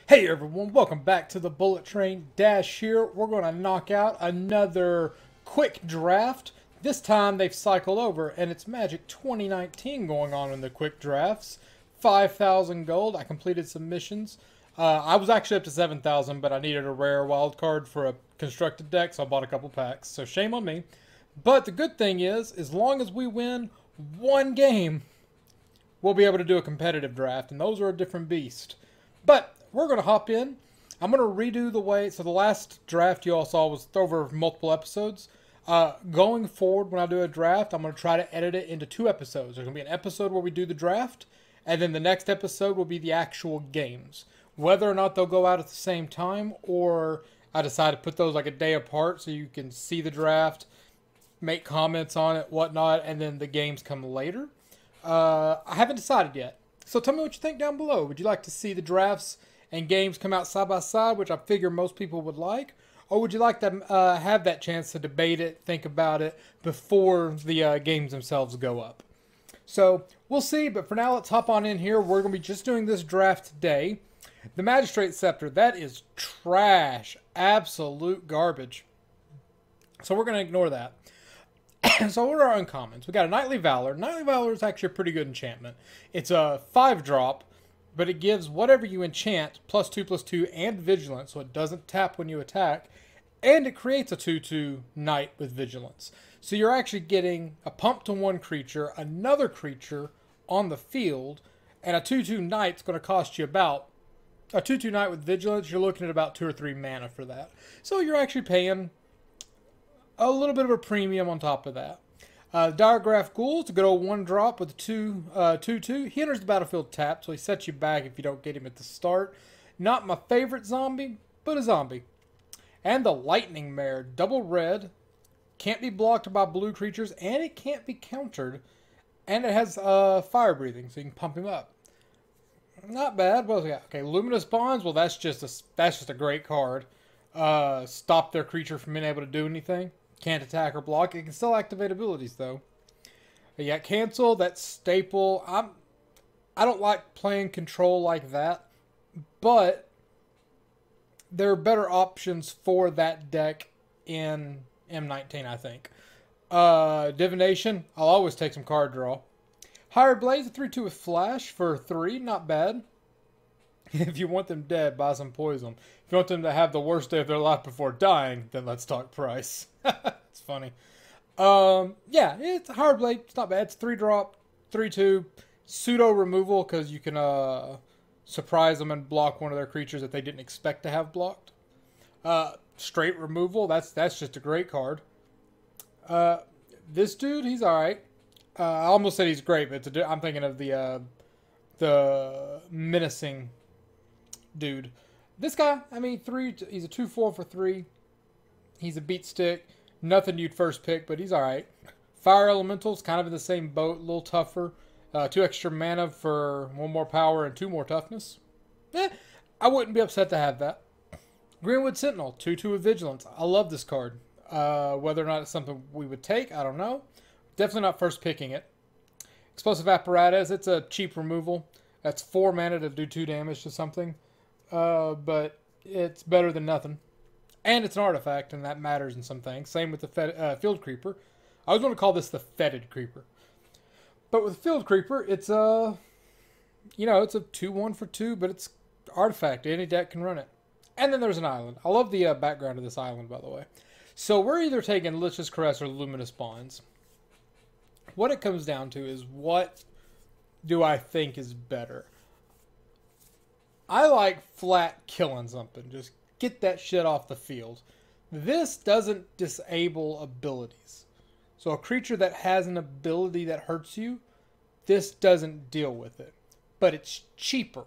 Hey everyone, welcome back to the Bullet Train Dash here. We're going to knock out another quick draft. This time they've cycled over and it's Magic 2019 going on in the quick drafts. 5,000 gold. I completed some missions. I was actually up to 7,000, but I needed a rare wild card for a constructed deck, so I bought a couple packs. So shame on me. But the good thing is, as long as we win one game, we'll be able to do a competitive draft, and those are a different beast. But we're going to hop in. I'm going to redo the way. So the last draft you all saw was over multiple episodes. Going forward, when I do a draft, I'm going to try to edit it into 2 episodes. There's going to be an episode where we do the draft, and then the next episode will be the actual games. Whether or not they'll go out at the same time, or I decide to put those like a day apart so you can see the draft, make comments on it, whatnot, and then the games come later. I haven't decided yet. So tell me what you think down below. Would you like to see the drafts and games come out side by side, which I figure most people would like? Or would you like to have that chance to debate it, think about it, before the games themselves go up? So we'll see, but for now, let's hop on in here. We're going to be just doing this draft today. The Magistrate Scepter, that is trash. Absolute garbage. So we're going to ignore that. So what are our uncommons? We got a Knightly Valor. Knightly Valor is actually a pretty good enchantment. It's a 5-drop, but it gives whatever you enchant +2/+2 and Vigilance, so it doesn't tap when you attack, and it creates a 2/2 Knight with Vigilance. So you're actually getting a pump to one creature, another creature on the field, and a 2/2 Knight's going to cost you about a 2/2 Knight with Vigilance. You're looking at about 2 or 3 mana for that. So you're actually paying a little bit of a premium on top of that. Diregraph Ghoul, it's a good old 1-drop with a 2/2. He enters the battlefield tapped, so he sets you back if you don't get him at the start. Not my favorite zombie, but a zombie. And the Lightning Mare, double red, can't be blocked by blue creatures, and it can't be countered. And it has fire breathing, so you can pump him up. Not bad. What else we got? Okay, Luminous Bonds. Well, that's just a great card. Stop their creature from being able to do anything. Can't attack or block. It can still activate abilities, though. You got Cancel. That's staple. I don't like playing control like that, but there are better options for that deck in M19, I think. Divination. I'll always take some card draw. Hired Blaze, a 3/2 with Flash for 3. Not bad. If you want them dead, buy some poison. If you want them to have the worst day of their life before dying, then let's talk price. It's funny. Yeah, it's a Hard Blade. It's not bad. It's 3-drop, 3/2, pseudo removal because you can surprise them and block one of their creatures that they didn't expect to have blocked. Straight removal. That's just a great card. This dude, he's all right. I almost said he's great, but I'm thinking of the menacing dude. This guy, I mean, he's a 2/4 for 3. He's a beat stick. Nothing you'd first pick, but he's alright. Fire Elementals, kind of in the same boat, a little tougher. 2 extra mana for 1 more power and 2 more toughness. I wouldn't be upset to have that. Greenwood Sentinel, 2/2 with Vigilance. I love this card. Whether or not it's something we would take, I don't know. Definitely not first picking it. Explosive Apparatus, it's a cheap removal. That's 4 mana to do 2 damage to something. But it's better than nothing. And it's an artifact, and that matters in some things. Same with the Field Creeper. I was going to call this the Fetid Creeper. But with Field Creeper, it's a 2/1 for 2, but it's artifact. Any deck can run it. And then there's an island. I love the background of this island, by the way. So we're either taking Lich's Caress or Luminous Bonds. What it comes down to is, what do I think is better? I like flat killing something. Just get that shit off the field. This doesn't disable abilities. So a creature that has an ability that hurts you, this doesn't deal with it. But it's cheaper.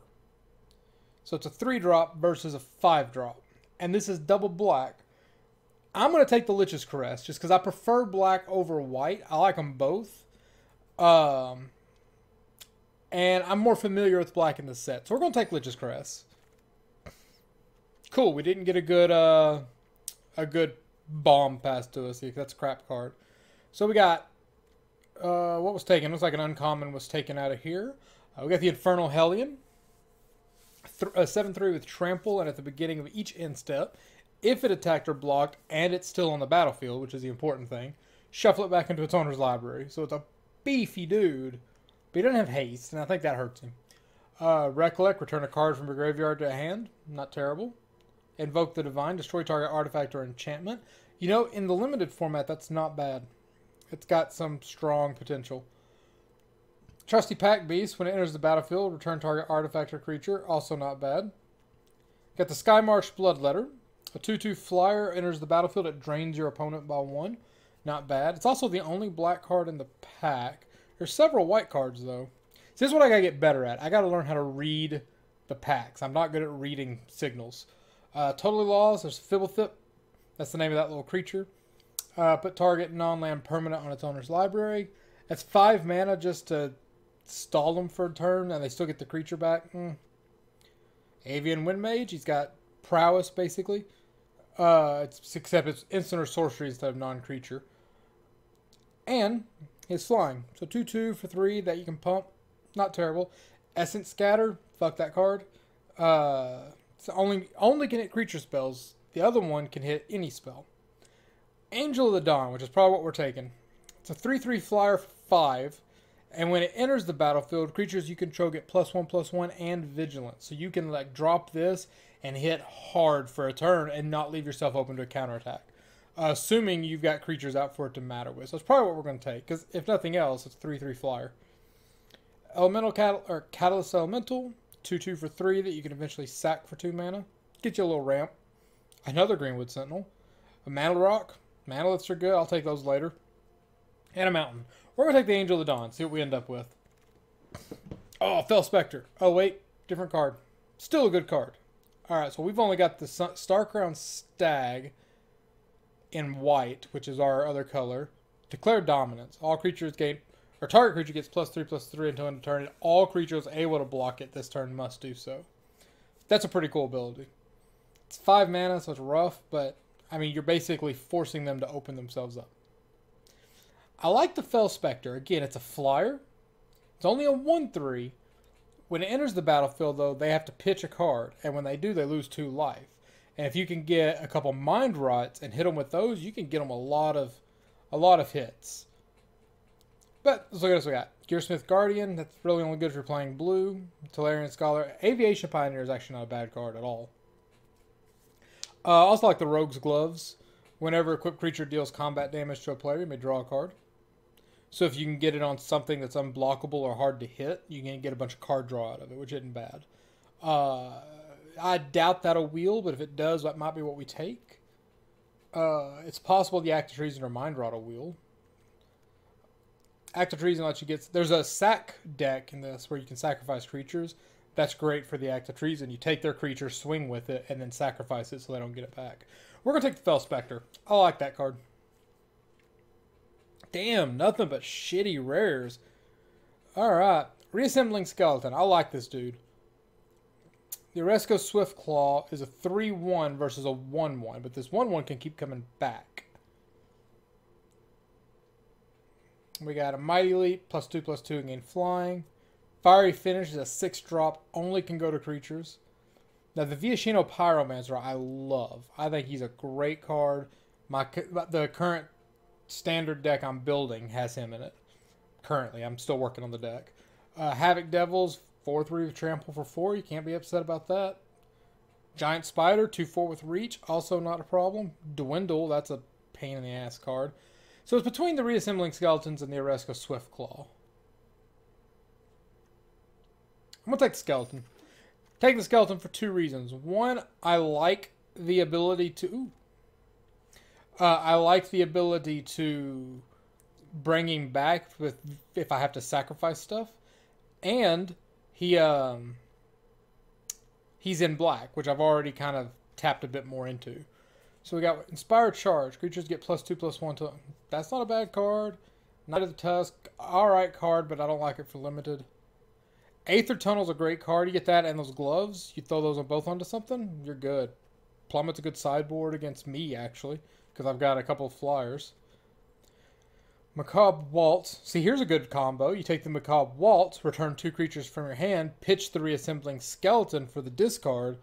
So it's a 3-drop versus a 5-drop. And this is double black. I'm going to take the Lich's Caress just because I prefer black over white. I like them both. And I'm more familiar with black in the set. So we're going to take Lich's Caress. Cool. We didn't get a good bomb passed to us. That's a crap card. So we got, what was taken? Looks like an uncommon was taken out of here. We got the Infernal Hellion. a 7/3 with trample, and at the beginning of each end step, if it attacked or blocked and it's still on the battlefield, which is the important thing, shuffle it back into its owner's library. So it's a beefy dude, but he doesn't have haste, and I think that hurts him. Recollect, return a card from your graveyard to a hand. Not terrible. Invoke the Divine, destroy target artifact or enchantment. You know, in the limited format, that's not bad. It's got some strong potential. Trusty Pack Beast, when it enters the battlefield, return target artifact or creature. Also not bad. Got the Skymarsh Bloodletter. A 2/2 flyer enters the battlefield. It drains your opponent by 1. Not bad. It's also the only black card in the pack. There's several white cards, though. See, this is what I gotta get better at. I gotta learn how to read the packs. I'm not good at reading signals. Totally Lost, there's Fibblethip. That's the name of that little creature. Put target non-land permanent on its owner's library. That's 5 mana just to stall them for a turn, and they still get the creature back. Avian Windmage, he's got prowess, basically. Except it's instant or sorcery instead of non-creature. And he's flying. So 2/2 for 3 that you can pump. Not terrible. Essence Scatter, fuck that card. So only can hit creature spells. The other one can hit any spell. Angel of the Dawn, which is probably what we're taking. It's a 3/3 flyer for 5. And when it enters the battlefield, creatures you control get +1/+1 and vigilance. So you can like drop this and hit hard for a turn and not leave yourself open to a counterattack. Assuming you've got creatures out for it to matter with. So that's probably what we're going to take. Because if nothing else, it's 3/3 flyer. Catalyst Elemental. 2/2 for 3 that you can eventually sack for 2 mana. Get you a little ramp. Another Greenwood Sentinel. A Mantle Rock. Mantlets are good. I'll take those later. And a Mountain. We're going to take the Angel of the Dawn. See what we end up with. Oh, Fell Spectre. Oh, wait. Different card. Still a good card. Alright, so we've only got the Starcrown Stag in white, which is our other color. Declare Dominance. All creatures gain... Or target creature gets +3/+3 until end of turn, and all creatures able to block it this turn must do so. That's a pretty cool ability. It's 5 mana, so it's rough, but, I mean, you're basically forcing them to open themselves up. I like the Fell Spectre. Again, it's a flyer. It's only a 1/3. When it enters the battlefield, though, they have to pitch a card, and when they do, they lose 2 life. And if you can get a couple Mind Rots and hit them with those, you can get them a lot of hits. But let's look at what we got. Gearsmith Guardian, that's really only good if you're playing blue. Tolarian Scholar. Aviation Pioneer is actually not a bad card at all. Also like the Rogue's Gloves. Whenever a equipped creature deals combat damage to a player, you may draw a card. So if you can get it on something that's unblockable or hard to hit, you can get a bunch of card draw out of it, which isn't bad. I doubt that'll wheel, but if it does, that might be what we take. It's possible the Act of Treason or Mind Rot will wheel. Act of Treason lets you get... There's a sack deck in this where you can sacrifice creatures. That's great for the Act of Treason. You take their creature, swing with it, and then sacrifice it so they don't get it back. We're going to take the Fell Spectre. I like that card. Damn, nothing but shitty rares. Alright. Reassembling Skeleton. I like this dude. The Oresco Swiftclaw is a 3/1 versus a 1/1, but this 1/1 can keep coming back. We got a Mighty Leap, +2/+2 and gain flying. Fiery Finish is a 6-drop, only can go to creatures. Now the Viashino Pyromancer I love. I think he's a great card. The current standard deck I'm building has him in it. Currently, I'm still working on the deck. Havoc Devils, 4/3 with Trample for 4. You can't be upset about that. Giant Spider, 2/4 with Reach, also not a problem. Dwindle, that's a pain in the ass card. So it's between the Reassembling Skeletons and the Oresco Swiftclaw. I'm going to take the Skeleton. Take the Skeleton for 2 reasons. One, I like the ability to... I like the ability to bring him back if I have to sacrifice stuff. And he's in black, which I've already kind of tapped a bit more into. So we got Inspired Charge. Creatures get +2/+1 to... That's not a bad card. Knight of the Tusk. Alright card, but I don't like it for limited. Aether Tunnel's a great card. You get that and those gloves. You throw those both onto something, you're good. Plummet's a good sideboard against me, actually, because I've got a couple of flyers. Macabre Waltz. See, here's a good combo. You take the Macabre Waltz, return 2 creatures from your hand, pitch the Reassembling Skeleton for the discard,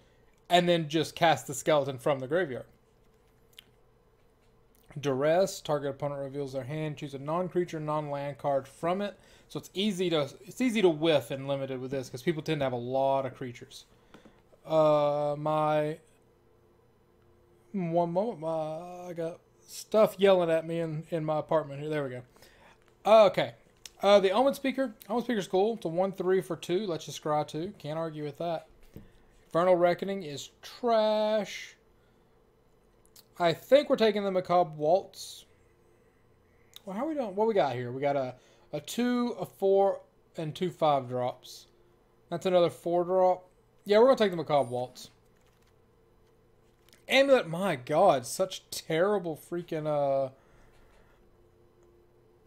and then just cast the skeleton from the graveyard. Duress. Target opponent reveals their hand. Choose a non-creature, non-land card from it. So it's easy to whiff in limited with this because people tend to have a lot of creatures. One moment. I got stuff yelling at me in my apartment here. There we go. Okay. The Omen Speaker. Omen Speaker's cool. It's a 1/3 for 2. Let's just scry 2. Can't argue with that. Infernal Reckoning is trash. I think we're taking the Macabre Waltz. Well, how are we doing? What we got here? We got a 2, a 4, and 2 5-drops. That's another 4-drop. Yeah, we're going to take the Macabre Waltz. Amulet, my god, such terrible freaking,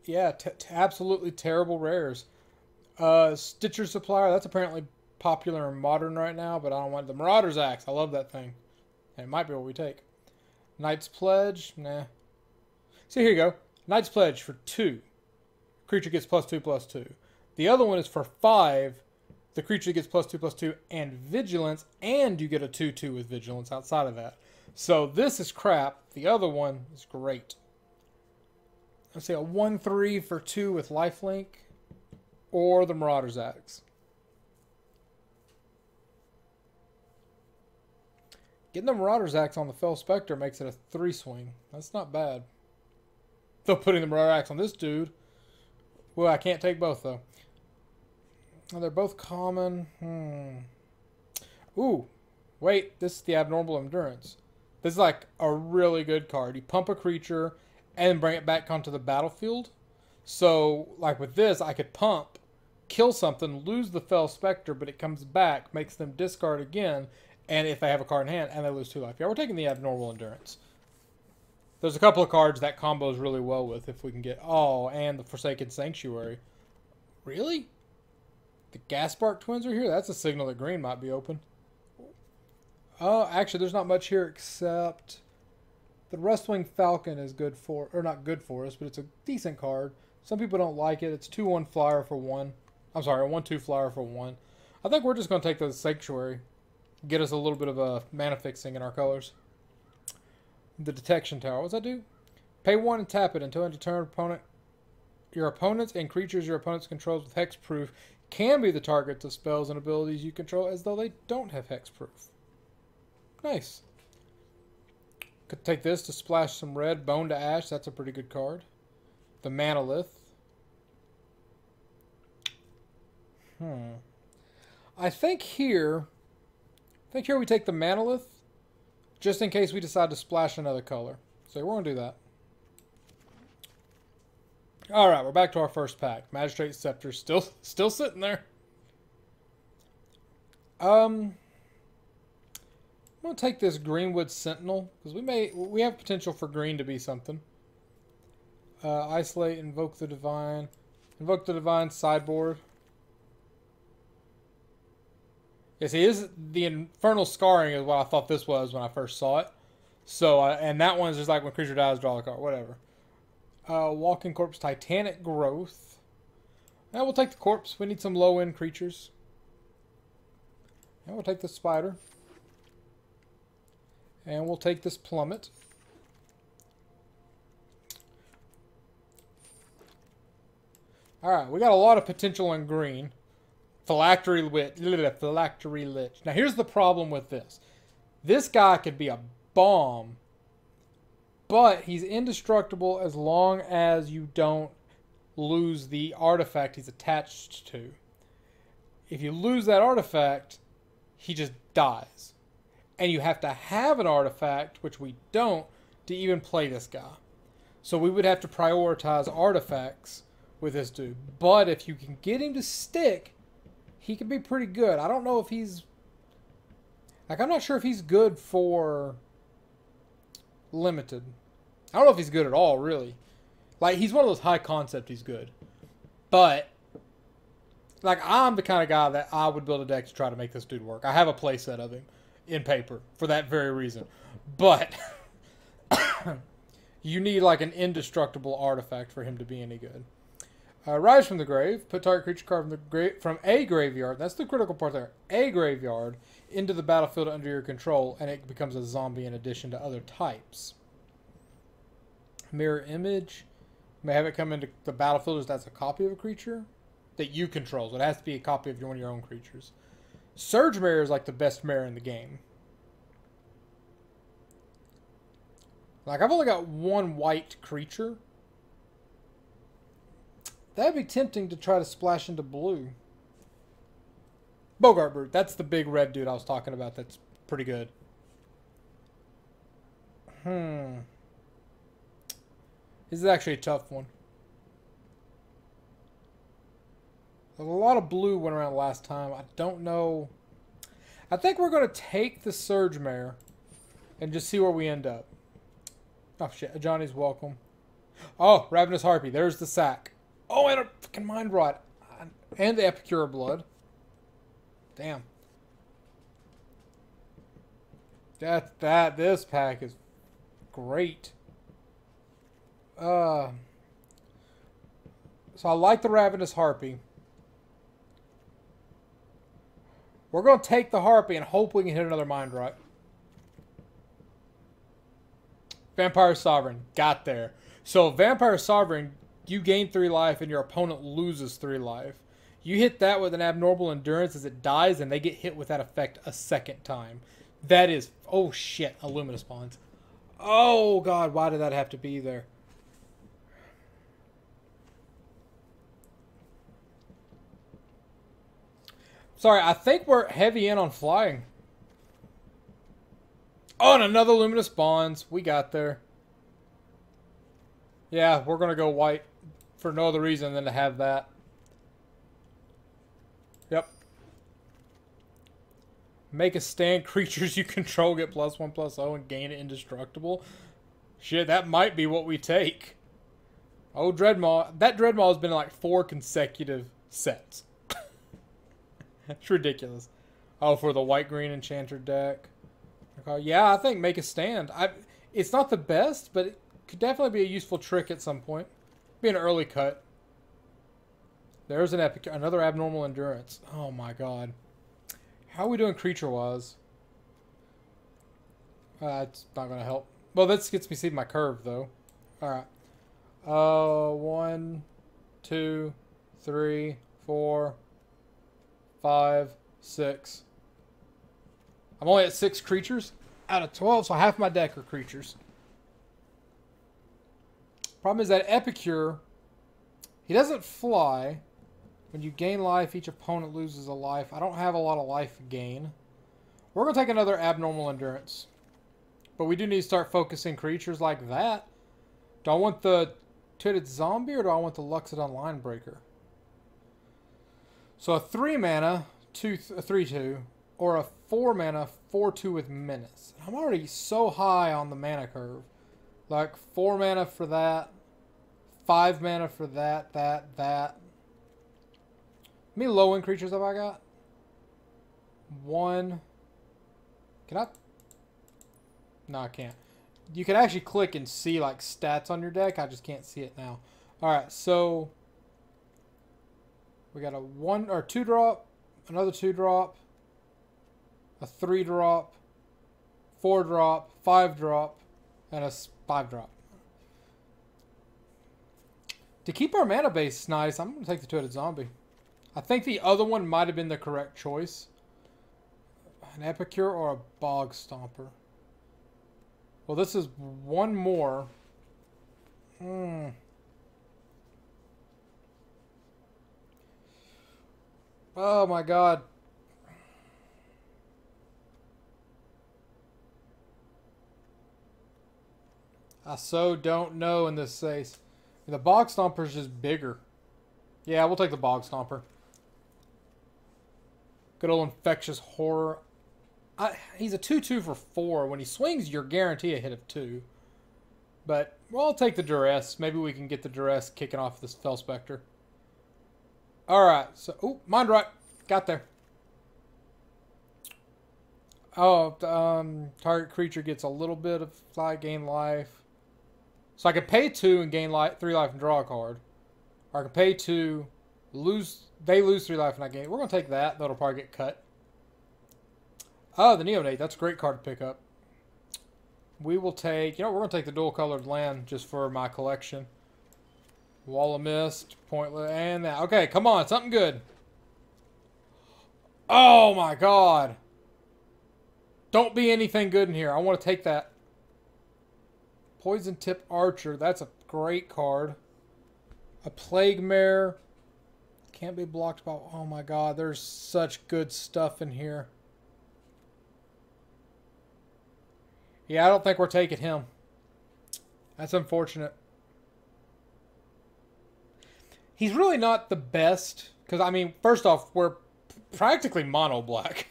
yeah, absolutely terrible rares. Stitcher Supplier, that's apparently popular in Modern right now, but I don't want the Marauder's Axe. I love that thing. And it might be what we take. Knight's Pledge, nah. See, here you go. Knight's Pledge for 2. Creature gets +2/+2. The other one is for 5. The creature gets +2/+2 and Vigilance, and you get a 2/2 with Vigilance outside of that. So this is crap. The other one is great. Let's say a 1/3 for 2 with Lifelink, or the Marauder's Axe. Getting the Marauder's Axe on the Fell Spectre makes it a 3 swing. That's not bad. Though putting the Marauder's Axe on this dude, well, I can't take both though. Oh, they're both common. Ooh, wait, this is the Abnormal Endurance. This is like a really good card. You pump a creature and bring it back onto the battlefield. So, like with this, I could pump, kill something, lose the Fell Spectre, but it comes back, makes them discard again, and if they have a card in hand, and they lose 2 life. Yeah, we're taking the Abnormal Endurance. There's a couple of cards that combos really well with if we can get... Oh, and the Forsaken Sanctuary. Really? The Gaspark Twins are here? That's a signal that green might be open. Oh, actually, there's not much here except... The Rustwing Falcon is good for... Or not good for us, but it's a decent card. Some people don't like it. It's 2/1 flyer for 1. I'm sorry, a 1/2 flyer for 1. I think we're just going to take the Sanctuary. Get us a little bit of a mana fixing in our colors. The Detection Tower. What does that do? Pay 1 and tap it until end of turn. Your opponents and creatures your opponents controls with hexproof can be the targets of spells and abilities you control as though they don't have hexproof. Nice. Could take this to splash some red. Bone to Ash. That's a pretty good card. The Manolith. I think here we take the Manolith just in case we decide to splash another color. So we're going to do that. Alright, we're back to our first pack. Magistrate Scepter still sitting there. I'm going to take this Greenwood Sentinel because we have potential for green to be something. Isolate, Invoke the Divine. Invoke the Divine sideboard. Yeah, see, the Infernal Scarring is what I thought this was when I first saw it. So, and that one is just like when creature dies, draw a card, whatever. Walking Corpse, Titanic Growth. Now we'll take the Corpse. We need some low-end creatures. And we'll take the Spider. And we'll take this Plummet. Alright, we got a lot of potential in green. Phylactery Lich. Now here's the problem with this. This guy could be a bomb, but he's indestructible as long as you don't lose the artifact he's attached to. If you lose that artifact, he just dies. And you have to have an artifact, which we don't, to even play this guy. So we would have to prioritize artifacts with this dude. But if you can get him to stick, he can be pretty good. I don't know if he's... Like, I'm not sure if he's good for limited. I don't know if he's good at all, really. Like, he's one of those high concept he's good. But, like, I'm the kind of guy that I would build a deck to try to make this dude work. I have a playset of him in paper for that very reason. But, You need like an indestructible artifact for him to be any good. Rise from the grave. Put target creature card from a graveyard. That's the critical part there. A graveyard into the battlefield under your control, and it becomes a zombie in addition to other types. Mirror image. May have it come into the battlefield as that's a copy of a creature that you control. So it has to be a copy of one of your own creatures. Surge Mirror is like the best mirror in the game. Like, I've only got one white creature. That'd be tempting to try to splash into blue. Bogart Brute. That's the big red dude I was talking about. That's pretty good. This is actually a tough one. A lot of blue went around last time. I don't know. I think we're going to take the Surge Mare and just see where we end up. Oh, shit. Johnny's welcome. Oh, Ravenous Harpy. There's the sack. Oh, and a fucking Mind Rot. And the Epicure Blood. Damn. This pack is great. So I like the Ravenous Harpy. We're going to take the Harpy and hope we can hit another Mind Rot. Vampire Sovereign. Got there. So Vampire Sovereign, you gain 3 life and your opponent loses 3 life. You hit that with an abnormal endurance as it dies, and they get hit with that effect a second time. That is... Oh, shit. Luminous Bonds. Oh, God. Why did that have to be there? Sorry, I think we're heavy in on flying. Oh, and another Luminous Bonds. We got there. Yeah, we're going to go white for no other reason than to have that. Yep. Make a stand. Creatures you control get +1/+0 and gain it indestructible. Shit, that might be what we take. Oh, Dreadmaw. That Dreadmaw has been in like 4 consecutive sets. It's ridiculous. Oh, for the white-green Enchanter deck. Okay, yeah, I think make a stand. It's not the best, but it could definitely be a useful trick at some point. Be an early cut. There's an epic, another abnormal endurance. Oh my god. How are we doing creature-wise? It's not going to help. Well, this gets me seeing my curve, though. Alright. 1, 2, 3, 4, 5, 6. I'm only at 6 creatures out of 12, so half my deck are creatures. Problem is that Epicure, he doesn't fly. When you gain life, each opponent loses a life. I don't have a lot of life gain. We're going to take another abnormal endurance. But we do need to start focusing creatures like that. Do I want the Tooted Zombie or do I want the Luxodon Linebreaker? So a 3 mana, 3/2, or a 4 mana, 4/2 with Menace. I'm already so high on the mana curve. Like 4 mana for that, 5 mana for that. How many low-end creatures have I got? 1. Can I? No, I can't. You can actually click and see like stats on your deck. I just can't see it now. All right, so we got a 1 or 2 drop, another 2 drop, a 3 drop, 4 drop, 5 drop, and a 5 drop. To keep our mana base nice, I'm going to take the Tooted Zombie. I think the other one might have been the correct choice. An Epicure or a Bog Stomper. Well, this is one more. Oh my god. I so don't know in this case. The Bog Stomper is just bigger. Yeah, we'll take the Bog Stomper. Good old Infectious Horror. He's a 2/2 for 4. When he swings, you're guaranteed a hit of 2. But, well, I'll take the Duress. Maybe we can get the Duress kicking off this Fell Spectre. Alright, so... Oh, Mind Rot. Got there. Oh, target creature gets a little bit of fly, gain life. So I can pay 2 and gain 3 life and draw a card. Or I can pay 2, they lose 3 life and I gain it. We're going to take that. That'll probably get cut. Oh, the Neonate. That's a great card to pick up. We will take, we're going to take the dual colored land just for my collection. Wall of Mist, pointless, and that. Okay, come on, something good. Oh my god. Don't be anything good in here. I want to take that. Poison Tip Archer, that's a great card. A Plague Mare. Can't be blocked by, oh my god, there's such good stuff in here. Yeah, I don't think we're taking him. That's unfortunate. He's really not the best. Because, I mean, first off, we're practically mono black.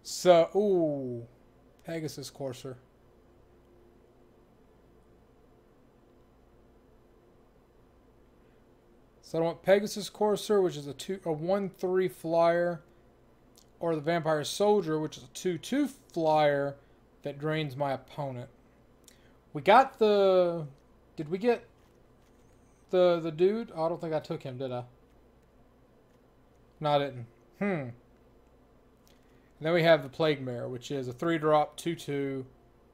So, ooh. Pegasus Courser. So I want Pegasus Courser, which is a 1/3 flyer. Or the Vampire Soldier, which is a 2/2 flyer that drains my opponent. We got the... Did we get the dude? Oh, I don't think I took him, did I? No, I didn't. And then we have the Plague Mare, which is a 3-drop, 2/2.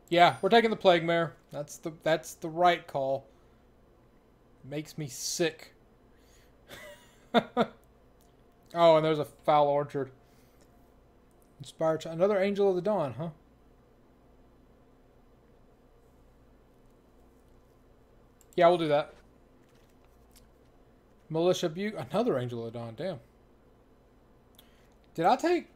Yeah, we're taking the Plague Mare. That's the right call. Makes me sick. Oh, and there's a Foul Orchard. Inspired another Angel of the Dawn, huh? Yeah, we'll do that. Militia Butte, another Angel of the Dawn, damn. Did I take...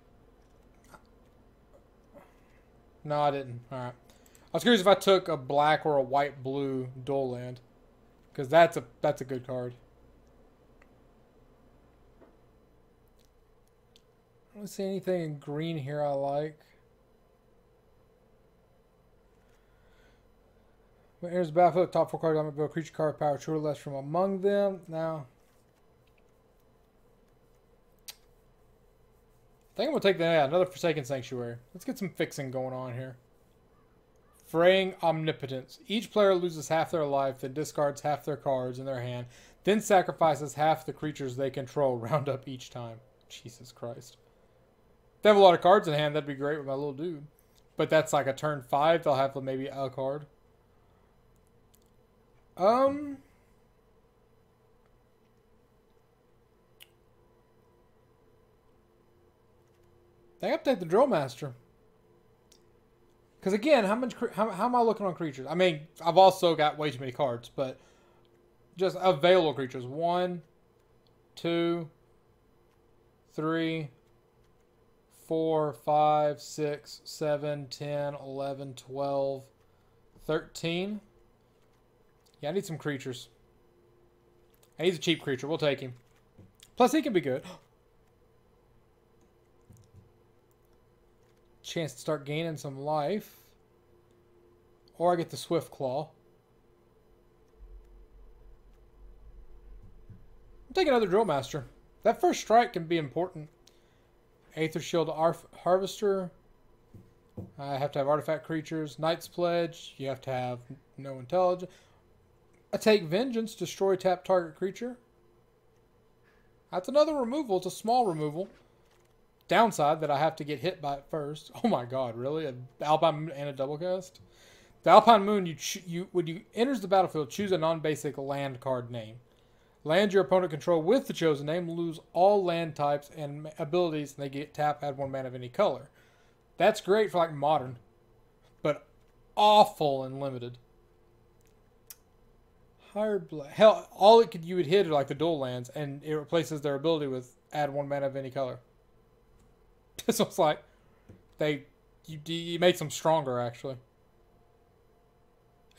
No, I didn't. Alright. I was curious if I took a black or a white-blue dual land. Because that's a good card. I don't see anything in green here I like. When it enters the battlefield, top 4 cards, I'm going to build a creature card power 2 or less from among them. Now, I think I'm going to take another Forsaken Sanctuary. Let's get some fixing going on here. Fraying Omnipotence. Each player loses half their life, then discards half their cards in their hand, then sacrifices half the creatures they control, round up each time. Jesus Christ. If they have a lot of cards in hand, that'd be great with my little dude. But that's like a turn 5, they'll have maybe a card. I think I'll take the Drill Master. Because again, how am I looking on creatures? I mean, I've also got way too many cards, but just available creatures. 1, 2, 3, 4, 5, 6, 7, 10, 11, 12, 13. Yeah, I need some creatures. And he's a cheap creature. We'll take him. Plus, he can be good. Chance to start gaining some life. Or I get the Swift Claw. I'll take another Drill Master. That first strike can be important. Aether Shield Harvester. I have to have artifact creatures. Knight's Pledge. You have to have no intelligence. I take Vengeance. Destroy tap target creature. That's another removal. It's a small removal. Downside that I have to get hit by it first. Oh my god, really? An Alpine Moon and a double cast? The Alpine Moon, when you enters the battlefield, choose a non-basic land card name. Land your opponent control with the chosen name, lose all land types and abilities, and they get tap, add 1 mana of any color. That's great for like modern, but awful and limited. Hired Blade. Hell, you would hit are like the dual lands, and it replaces their ability with add 1 mana of any color. So it's like you make them stronger actually.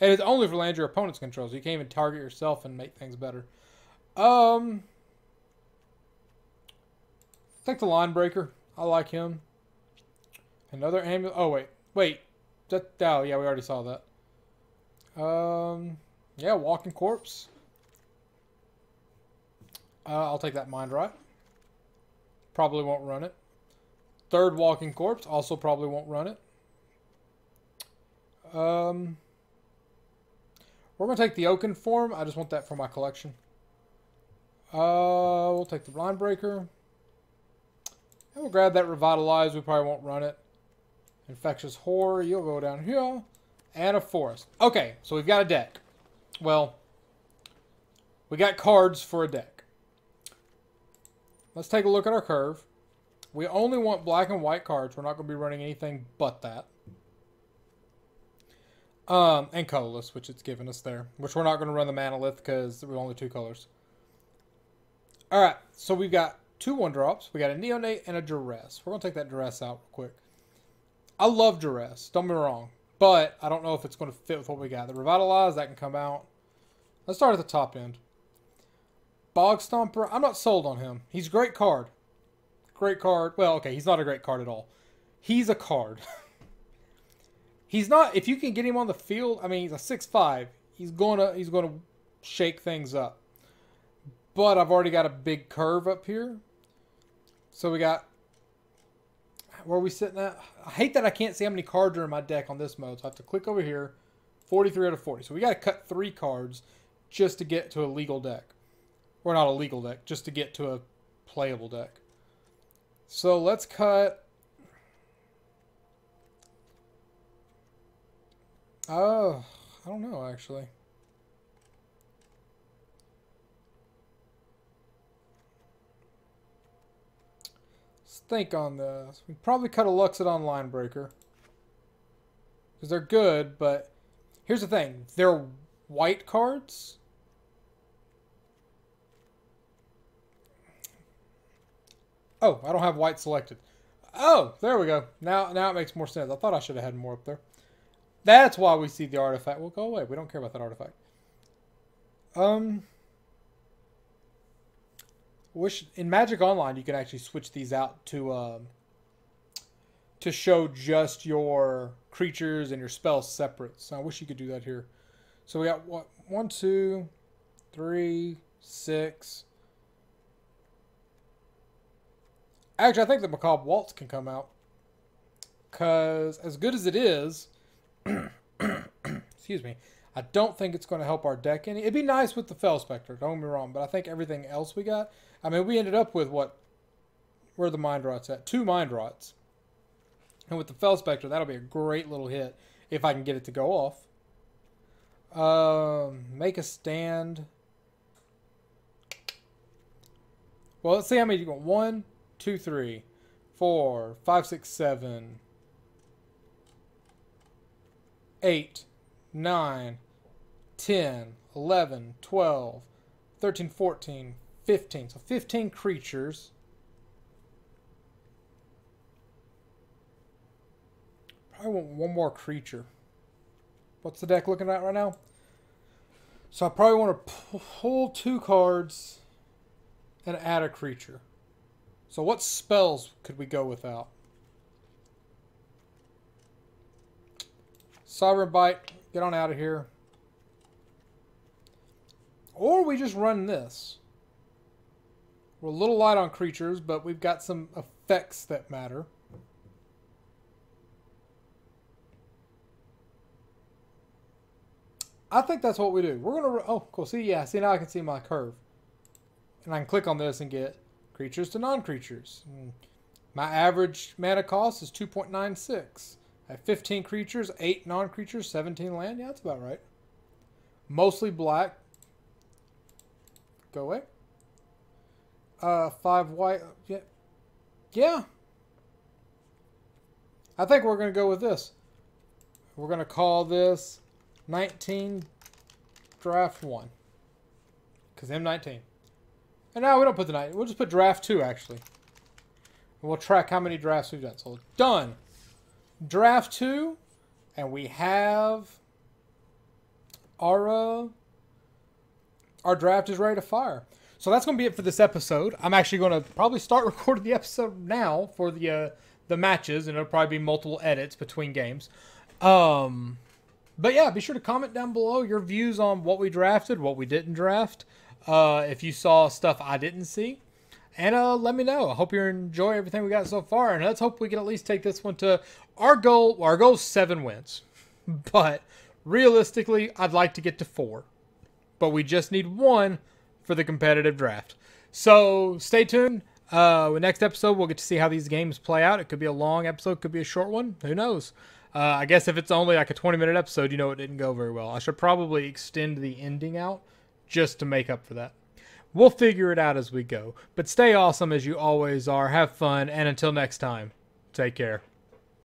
And it's only for land your opponent's control, so you can't even target yourself and make things better. Take the Line Breaker. I like him. Another amulet. Oh wait. Oh yeah, we already saw that. Yeah, Walking Corpse. I'll take that Mind Rot. Probably won't run it. Third Walking Corpse, also probably won't run it. We're We're going to take the Oaken form. I just want that for my collection. We'll take the Blind Breaker. And we'll grab that Revitalize. We probably won't run it. Infectious Horror. You'll go down here. And a Forest. Okay, so we've got a deck. Well, we got cards for a deck. Let's take a look at our curve. We only want black and white cards. We're not going to be running anything but that. And colorless, which it's given us there. Which we're not going to run the Manalith because we're only 2 colors. Alright, so we've got 2 1-drops. We got a Neonate and a Duress. We're going to take that Duress out real quick. I love Duress, don't be wrong. But I don't know if it's going to fit with what we got. The Revitalize, that can come out. Let's start at the top end. Bog Stomper, I'm not sold on him. He's a great card. Great card. Well, okay, he's not a great card at all. He's a card. He's not, if you can get him on the field, I mean, he's a 6'5". He's gonna shake things up. But I've already got a big curve up here. So we got, where are we sitting at? I hate that I can't see how many cards are in my deck on this mode. So I have to click over here. 43 out of 40. So we got to cut 3 cards just to get to a legal deck. Or not a legal deck, just to get to a playable deck. So let's cut... Oh, I don't know, actually. Let's think on this. We probably cut a Luxodon Line Breaker. Because they're good, but... Here's the thing. They're white cards. Oh, I don't have white selected. Oh, there we go. Now it makes more sense. I thought I should have had more up there. That's why we see the artifact. Well, go away. We don't care about that artifact. Wish in Magic Online you can actually switch these out to show just your creatures and your spells separate. So I wish you could do that here. So we got what? 1, 2, 3, 6. Actually, I think the Macabre Waltz can come out. Because as good as it is, excuse me, I don't think it's going to help our deck any. It'd be nice with the Fel Spectre, don't get me wrong, but I think everything else we got, I mean, we ended up with what? Where are the Mind Rots at? 2 Mind Rots. And with the Fel Spectre, that'll be a great little hit if I can get it to go off. Make a stand. Well, let's see how many you got. 1, 2, 3, 4, 5, 6, 7, 8, 9, 10, 11, 12, 13, 14, 15. So 15 creatures. Probably want one more creature. What's the deck looking at right now? So I probably want to pull 2 cards and add a creature. So what spells could we go without? Sovereign Bite, get on out of here. Or we just run this. We're a little light on creatures, but we've got some effects that matter. I think that's what we do. We're going to... Oh, cool. See, yeah. See, now I can see my curve. And I can click on this and get creatures to non-creatures. My average mana cost is 2.96. I have 15 creatures, 8 non-creatures, 17 land. Yeah, that's about right. Mostly black. Go away. 5 white. Yeah. Yeah. I think we're going to go with this. We're going to call this 19 Draft 1. Because M19. And now we don't put the 19. We'll just put Draft 2, actually. And we'll track how many drafts we've done. So, done. Draft 2. And we have our draft is ready to fire. So that's going to be it for this episode. I'm actually going to probably start recording the episode now for the matches. And it'll probably be multiple edits between games. But yeah, be sure to comment down below your views on what we drafted, what we didn't draft. If you saw stuff I didn't see. And let me know. I hope you enjoy everything we got so far. And let's hope we can at least take this one to our goal. Our goal is 7 wins. But Realistically, I'd like to get to 4. But we just need 1 for the competitive draft. So stay tuned. Next episode, we'll get to see how these games play out. It could be a long episode, could be a short one. Who knows? I guess if it's only like a 20-minute episode, you know it didn't go very well. I should probably extend the ending out just to make up for that. We'll figure it out as we go. But stay awesome as you always are. Have fun. And until next time, take care.